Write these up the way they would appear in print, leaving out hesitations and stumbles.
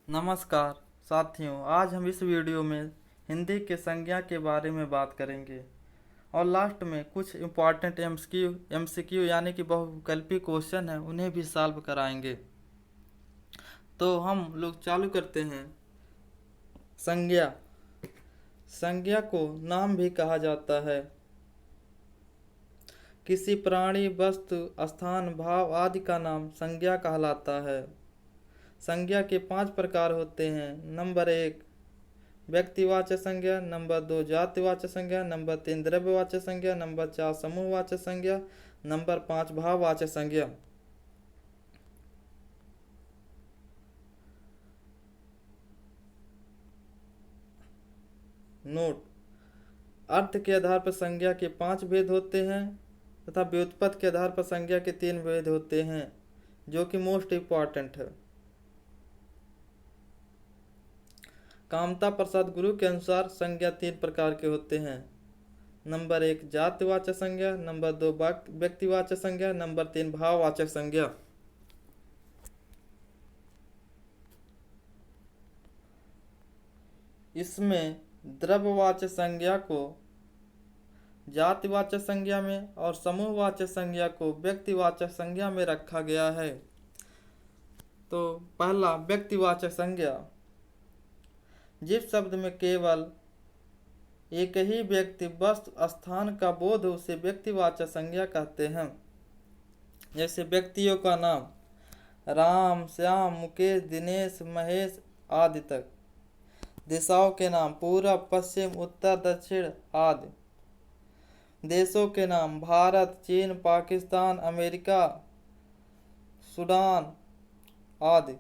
नमस्कार साथियों, आज हम इस वीडियो में हिंदी के संज्ञा के बारे में बात करेंगे और लास्ट में कुछ इम्पॉर्टेंट एमसीक्यू यानी कि बहुविकल्पी क्वेश्चन हैं उन्हें भी सॉल्व कराएंगे। तो हम लोग चालू करते हैं। संज्ञा। संज्ञा को नाम भी कहा जाता है। किसी प्राणी, वस्तु, स्थान, भाव आदि का नाम संज्ञा कहलाता है। संज्ञा के 5 प्रकार होते हैं। नंबर 1 व्यक्तिवाचक संज्ञा, नंबर 2 जातिवाचक संज्ञा, नंबर 3 द्रव्यवाचक संज्ञा, नंबर 4 समूहवाचक संज्ञा, नंबर 5 भाववाचक संज्ञा। नोट: अर्थ के आधार पर संज्ञा के 5 भेद होते हैं तथा व्युत्पत्ति के आधार पर संज्ञा के 3 भेद होते हैं, जो कि मोस्ट इम्पॉर्टेंट है। कामता प्रसाद गुरु के अनुसार संज्ञा 3 प्रकार के होते हैं। नंबर 1 जातिवाचक संज्ञा, नंबर 2 व्यक्तिवाचक संज्ञा, नंबर 3 भाववाचक संज्ञा। इसमें द्रव्यवाचक संज्ञा को जातिवाचक संज्ञा में और समूहवाचक संज्ञा को व्यक्तिवाचक संज्ञा में रखा गया है। तो पहला व्यक्तिवाचक संज्ञा। जिस शब्द में केवल एक ही व्यक्ति, वस्तु, स्थान का बोध हो उसे व्यक्तिवाचक संज्ञा कहते हैं। जैसे व्यक्तियों का नाम राम, श्याम, मुकेश, दिनेश, महेश आदि तक। दिशाओं के नाम पूरब, पश्चिम, उत्तर, दक्षिण आदि। देशों के नाम भारत, चीन, पाकिस्तान, अमेरिका, सूडान आदि।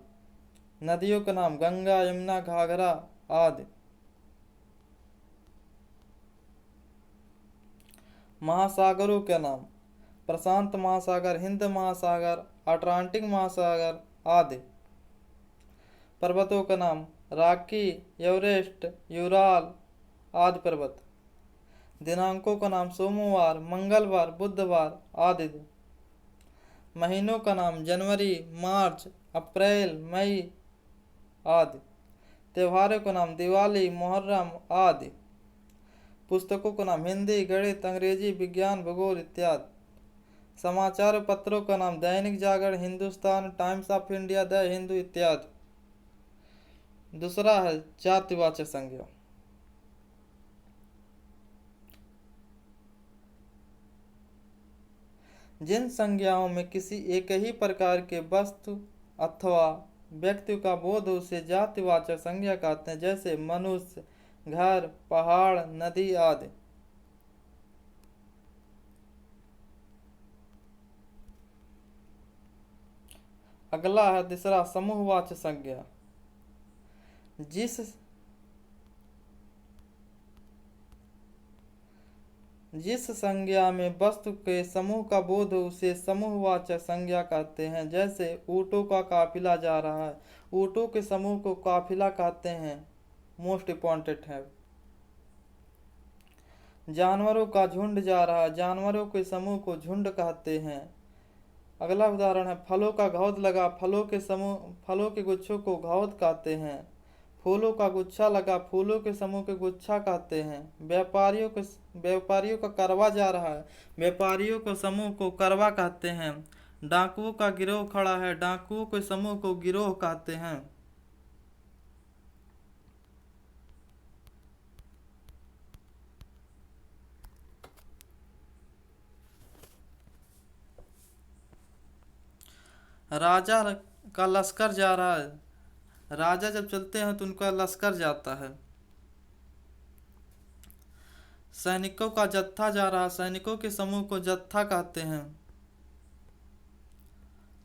नदियों का नाम गंगा, यमुना, घाघरा आदि। महासागरों के नाम प्रशांत महासागर, हिंद महासागर, अटलांटिक महासागर आदि। पर्वतों का नाम रॉकी, एवरेस्ट, यूराल आदि पर्वत। दिनांकों का नाम सोमवार, मंगलवार, बुधवार आदि। महीनों का नाम जनवरी, मार्च, अप्रैल, मई आदि। त्योहारों का नाम दिवाली, मुहर्रम आदि। पुस्तकों का नाम हिंदी, गणित, अंग्रेजी, विज्ञान, भूगोल इत्यादि। समाचार पत्रों का नाम Dainik Jagran, Hindustan Times of India, the Hindu इत्यादि। दूसरा है जातिवाचक संज्ञा। जिन संज्ञाओं में किसी एक ही प्रकार के वस्तु अथवा व्यक्ति का बोध उसे जातिवाचक संज्ञा कहते हैं। जैसे मनुष्य, घर, पहाड़, नदी आदि। अगला है तीसरा समूहवाचक संज्ञा। जिस संज्ञा में वस्तु के समूह का बोध हो उसे समूहवाचक संज्ञा कहते हैं। जैसे ऊँटों का काफिला जा रहा है, ऊँटों के समूह को काफिला कहते हैं। मोस्ट इम्पॉर्टेंट है। जानवरों का झुंड जा रहा है, जानवरों के समूह को झुंड कहते हैं। अगला उदाहरण है फलों का घौद लगा, फलों के गुच्छों को घौद कहते हैं। फूलों का गुच्छा लगा, फूलों के समूह के गुच्छा कहते हैं। व्यापारियों का करवा जा रहा है, व्यापारियों के समूह को करवा कहते हैं। डाकुओं का गिरोह खड़ा है, डाकुओं के समूह को गिरोह कहते हैं। राजा का लश्कर जा रहा है, राजा जब चलते हैं तो उनका लश्कर जाता है। सैनिकों का जत्था जा रहा, सैनिकों के समूह को जत्था कहते हैं।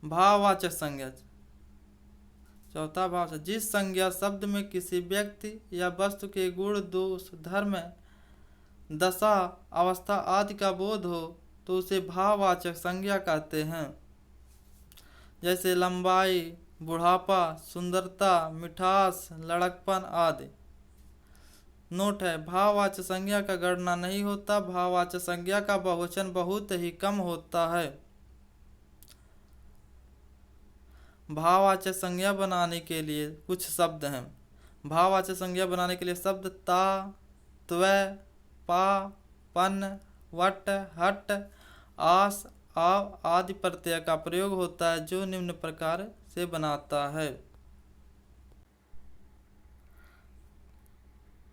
भाववाचक संज्ञा। चौथा भाव। जिस संज्ञा शब्द में किसी व्यक्ति या वस्तु के गुण, दोष, धर्म, दशा, अवस्था आदि का बोध हो तो उसे भाववाचक संज्ञा कहते हैं। जैसे लंबाई, बुढ़ापा, सुंदरता, मिठास, लड़कपन आदि। नोट है भाववाचक संज्ञा का गणना नहीं होता, भाववाचक संज्ञा का बहुवचन बहुत ही कम होता है। भाववाचक संज्ञा बनाने के लिए कुछ शब्द हैं। भाववाचक संज्ञा बनाने के लिए शब्द ता, त्वय, पा, पन, वट, हट, आस, आव आदि प्रत्यय का प्रयोग होता है, जो निम्न प्रकार से बनाता है।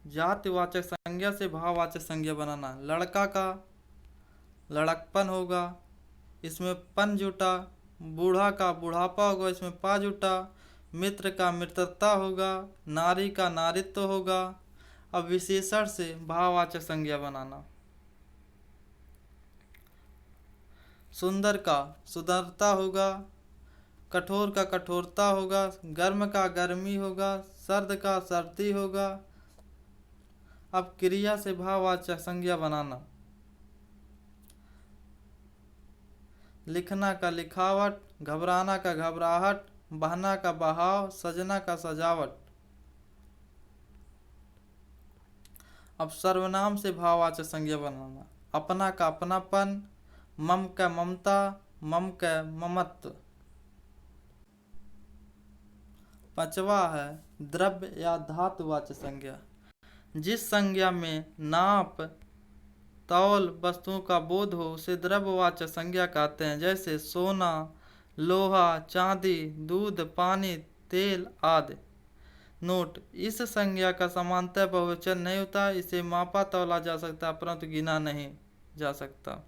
जातिवाचक संज्ञा से भाववाचक संज्ञा बनाना। लड़का का लड़कपन होगा, इसमें पन जुटा। बूढ़ा का बुढ़ापा होगा, इसमें पा जुटा। मित्र का मित्रता होगा। नारी का नारित्व होगा। अब विशेषण से भाववाचक संज्ञा बनाना। सुंदर का सुंदरता होगा। कठोर का कठोरता होगा। गर्म का गर्मी होगा। सर्द का सर्दी होगा। अब क्रिया से भाववाचक संज्ञा बनाना। लिखना का लिखावट, घबराना का घबराहट, बहना का बहाव, सजना का सजावट। अब सर्वनाम से भाववाचक संज्ञा बनाना। अपना का अपनापन, मम का ममता, मम का ममत्व। पांचवा है द्रव्य या धातुवाचक संज्ञा। जिस संज्ञा में नाप तौल वस्तुओं का बोध हो उसे द्रव्यवाचक संज्ञा कहते हैं, जैसे सोना, लोहा, चांदी, दूध, पानी, तेल आदि। नोट: इस संज्ञा का समानतः बहुवचन नहीं होता। इसे मापा तौला जा सकता परंतु गिना नहीं जा सकता।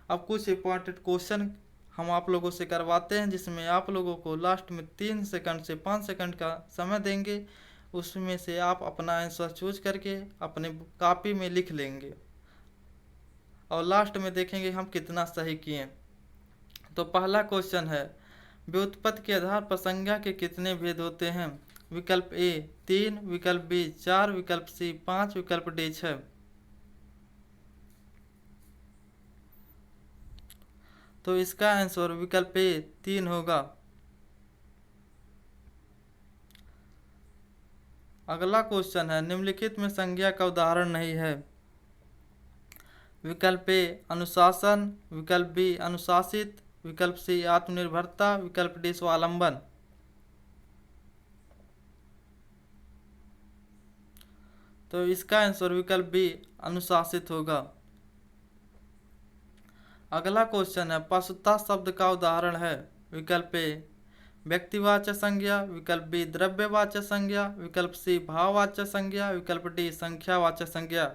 अब कुछ इंपॉर्टेंट क्वेश्चन हम आप लोगों से करवाते हैं, जिसमें आप लोगों को लास्ट में 3 सेकंड से 5 सेकंड का समय देंगे। उसमें से आप अपना आंसर चूज करके अपने कॉपी में लिख लेंगे और लास्ट में देखेंगे हम कितना सही किए। तो पहला क्वेश्चन है, व्युत्पत्ति के आधार पर संज्ञा के कितने भेद होते हैं? विकल्प ए 3, विकल्प बी 4, विकल्प सी 5, विकल्प डी 6। तो इसका आंसर विकल्प ए 3 होगा। अगला क्वेश्चन है, निम्नलिखित में संज्ञा का उदाहरण नहीं है। विकल्प ए अनुशासन, विकल्प बी अनुशासित, विकल्प सी आत्मनिर्भरता, विकल्प डी स्वावलंबन। तो इसका आंसर विकल्प बी अनुशासित होगा। अगला क्वेश्चन है, पशुता शब्द का उदाहरण है। विकल्प ए व्यक्तिवाचक संज्ञा, विकल्प बी द्रव्यवाचक संज्ञा, विकल्प सी भाववाचक संज्ञा, विकल्प डी संख्यावाचक संज्ञा।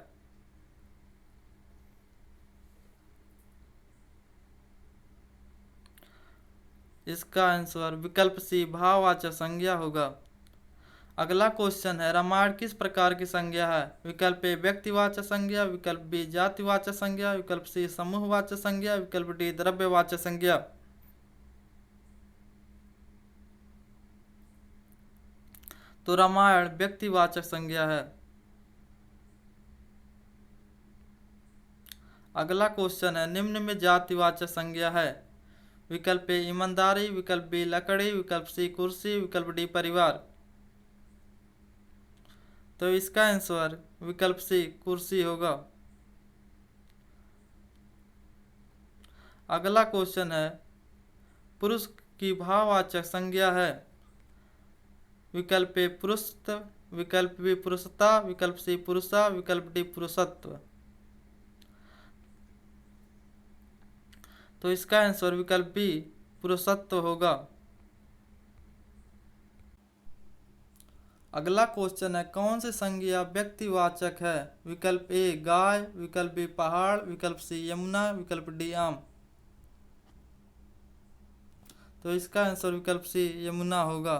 इसका आंसर विकल्प सी भाववाचक संज्ञा होगा। अगला क्वेश्चन है, रामायण किस प्रकार की संज्ञा है? विकल्प ए व्यक्तिवाचक संज्ञा, विकल्प बी जातिवाचक संज्ञा, विकल्प सी समूहवाचक संज्ञा, विकल्प डी द्रव्यवाचक संज्ञा। तो रामायण व्यक्तिवाचक संज्ञा है। अगला क्वेश्चन है, निम्न में जातिवाचक संज्ञा है। विकल्प ए ईमानदारी, विकल्प बी लकड़ी, विकल्प सी कुर्सी, विकल्प डी परिवार। तो इसका आंसर विकल्प सी कुर्सी होगा। अगला क्वेश्चन है, पुरुष की भाववाचक संज्ञा है। विकल्प ए पुरुषत्व, विकल्प बी पुरुषता, विकल्प सी पुरुषा, विकल्प डी पुरुषत्व। तो इसका आंसर विकल्प बी पुरुषत्व होगा। अगला क्वेश्चन है, कौन सी संज्ञा व्यक्तिवाचक है? विकल्प ए गाय, विकल्प बी पहाड़, विकल्प सी यमुना, विकल्प डी आम। तो इसका आंसर विकल्प सी यमुना होगा।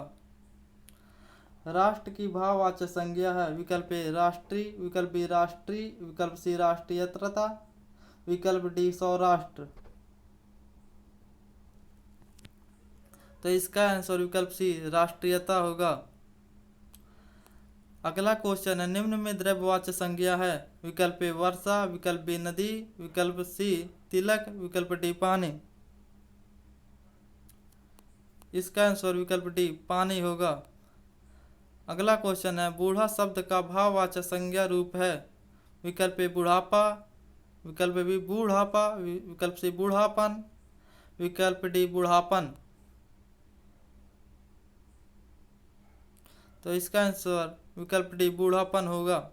राष्ट्र की भाववाचक संज्ञा है। विकल्प ए राष्ट्रीय, विकल्प बी राष्ट्रीय, विकल्प सी राष्ट्रीयता, विकल्प डी सौराष्ट्र। तो इसका आंसर विकल्प सी राष्ट्रीयता होगा। अगला क्वेश्चन है, निम्न में द्रव्यवाचक संज्ञा है। विकल्प ए वर्षा, विकल्प बी नदी, विकल्प सी तिलक, विकल्प डी पानी। इसका आंसर विकल्प डी पानी होगा। अगला क्वेश्चन है, बूढ़ा शब्द का भाववाचक संज्ञा रूप है। विकल्प ए बुढ़ापा, विकल्प बी बूढ़ापा, विकल्प सी बूढ़ापन, विकल्प डी बूढ़ापन। तो इसका आंसर विकल्प डी बूढ़ापन होगा।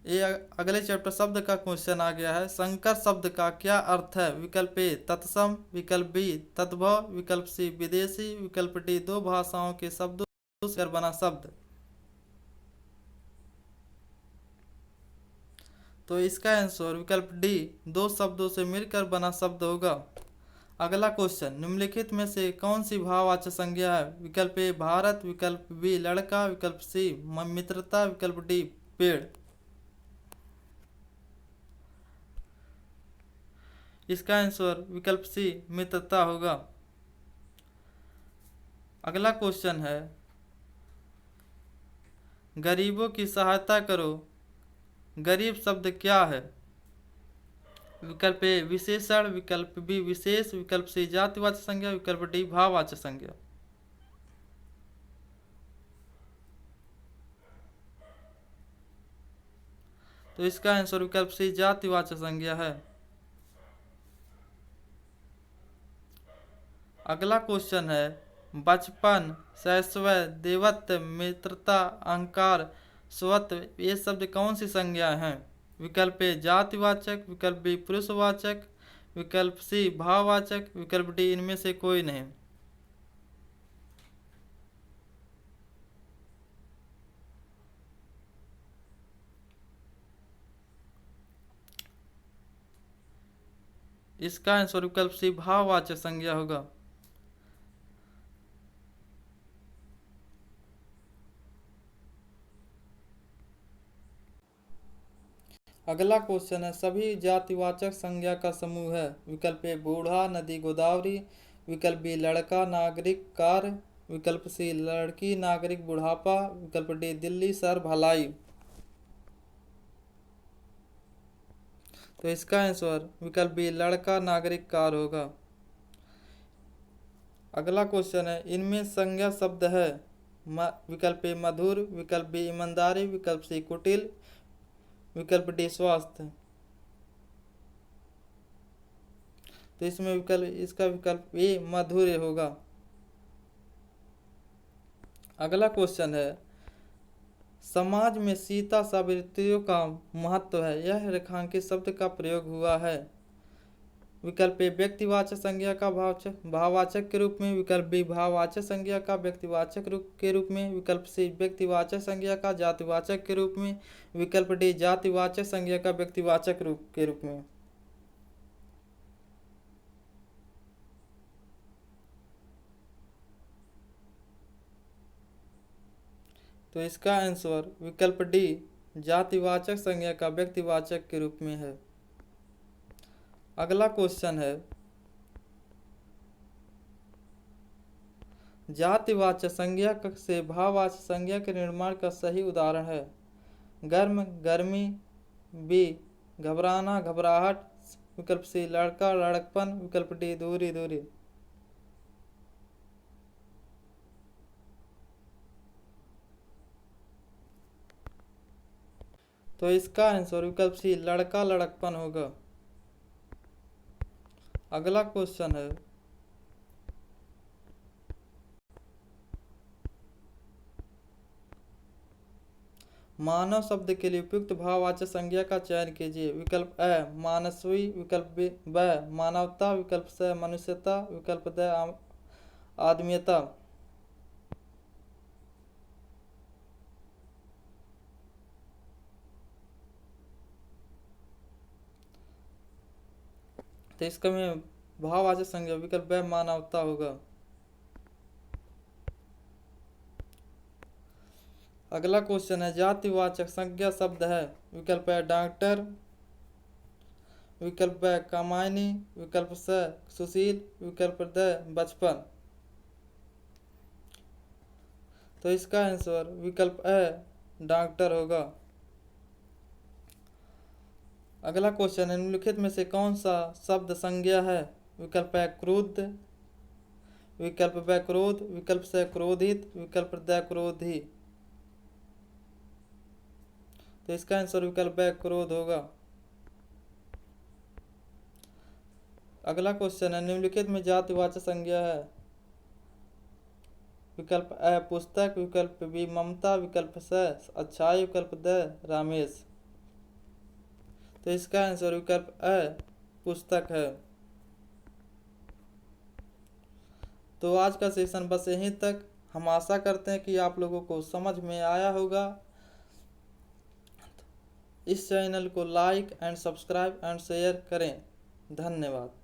ये अगले चैप्टर शब्द का क्वेश्चन आ गया है। संकर शब्द का क्या अर्थ है? विकल्प ए तत्सम, विकल्प बी तद्भव, विकल्प सी विदेशी, विकल्प डी दो भाषाओं के शब्दों से बना शब्द। तो इसका आंसर विकल्प डी दो शब्दों से मिलकर बना शब्द होगा। अगला क्वेश्चन, निम्नलिखित में से कौन सी भाववाचक संज्ञा है? विकल्प ए भारत, विकल्प बी लड़का, विकल्प सी मित्रता, विकल्प डी पेड़। इसका आंसर विकल्प सी मित्रता होगा। अगला क्वेश्चन है, गरीबों की सहायता करो, गरीब शब्द क्या है? विकल्प ए विशेषण, विकल्प बी विशेष, विकल्प सी जातिवाचक संज्ञा, विकल्प डी भाववाचक संज्ञा। तो इसका आंसर विकल्प सी जातिवाचक संज्ञा है। अगला क्वेश्चन है, बचपन, शैशव, देवत्व, मित्रता, अहंकार, स्वत्व, ये शब्द कौन सी संज्ञा हैं? विकल्प ए जातिवाचक, विकल्प बी पुरुषवाचक, विकल्प सी भाववाचक, विकल्प डी इनमें से कोई नहीं। इसका आंसर विकल्प सी भाववाचक संज्ञा होगा। अगला क्वेश्चन है, सभी जातिवाचक संज्ञा का समूह है। विकल्प ए बूढ़ा, नदी, गोदावरी, विकल्प बी लड़का, नागरिक, कार, विकल्प सी लड़की, नागरिक, बुढ़ापा, विकल्प डी दिल्ली, सर, भलाई। तो इसका आंसर विकल्प बी लड़का, नागरिक, कार होगा। अगला क्वेश्चन है, इनमें संज्ञा शब्द है। विकल्प ए मधुर, विकल्प बी ईमानदारी, विकल्प सी कुटिल, विकल्प डी स्वास्थ्य। तो इसमें इसका विकल्प ए मधुर होगा। अगला क्वेश्चन है, समाज में सीता सावित्रियों का महत्व है, यह रेखांकित शब्द का प्रयोग हुआ है। विकल्प ए व्यक्तिवाचक संज्ञा का भाववाचक के रूप में, विकल्प बी भाववाचक संज्ञा का व्यक्तिवाचक के रूप में, विकल्प सी व्यक्तिवाचक संज्ञा का जातिवाचक के रूप में, विकल्प डी जातिवाचक संज्ञा का व्यक्तिवाचक रूप के रूप में। तो इसका आंसर विकल्प डी जातिवाचक संज्ञा का व्यक्तिवाचक के रूप में है। अगला क्वेश्चन है, जातिवाचक संज्ञा से भाववाचक संज्ञा के निर्माण का सही उदाहरण है। गर्म, गर्मी, बी घबराना, घबराहट, विकल्प सी लड़का, लड़कपन, विकल्प डी दूरी, दूरी। तो इसका आंसर विकल्प सी लड़का, लड़कपन होगा। अगला क्वेश्चन है, मानव शब्द के लिए उपयुक्त भाववाचक संज्ञा का चयन कीजिए। विकल्प ए मानवीय, विकल्प ब मानवता, विकल्प स मनुष्यता, विकल्प द आदमीयता। तो इसका में भाववाचक संज्ञा विकल्प ब मानवता होगा। अगला क्वेश्चन है, जातिवाचक संज्ञा शब्द है। विकल्प है डॉक्टर, विकल्प है कामायनी, विकल्प स सुशील, विकल्प द बचपन। तो इसका आंसर विकल्प है डॉक्टर होगा। अगला क्वेश्चन है, निम्नलिखित में से कौन सा शब्द संज्ञा है? विकल्प है क्रुद्ध, विकल्प ब क्रोध, विकल्प से क्रोधित, विकल्प द क्रोधी। तो इसका आंसर विकल्प ब क्रोध होगा। अगला क्वेश्चन है, निम्नलिखित में जातिवाचक संज्ञा है। विकल्प अ पुस्तक, विकल्प बी ममता, विकल्प स अच्छाई, विकल्प द रामेश। तो इसका आंसर विकल्प अ पुस्तक है। तो आज का सेशन बस यहीं तक। हम आशा करते हैं कि आप लोगों को समझ में आया होगा। इस चैनल को like and subscribe and share करें। धन्यवाद।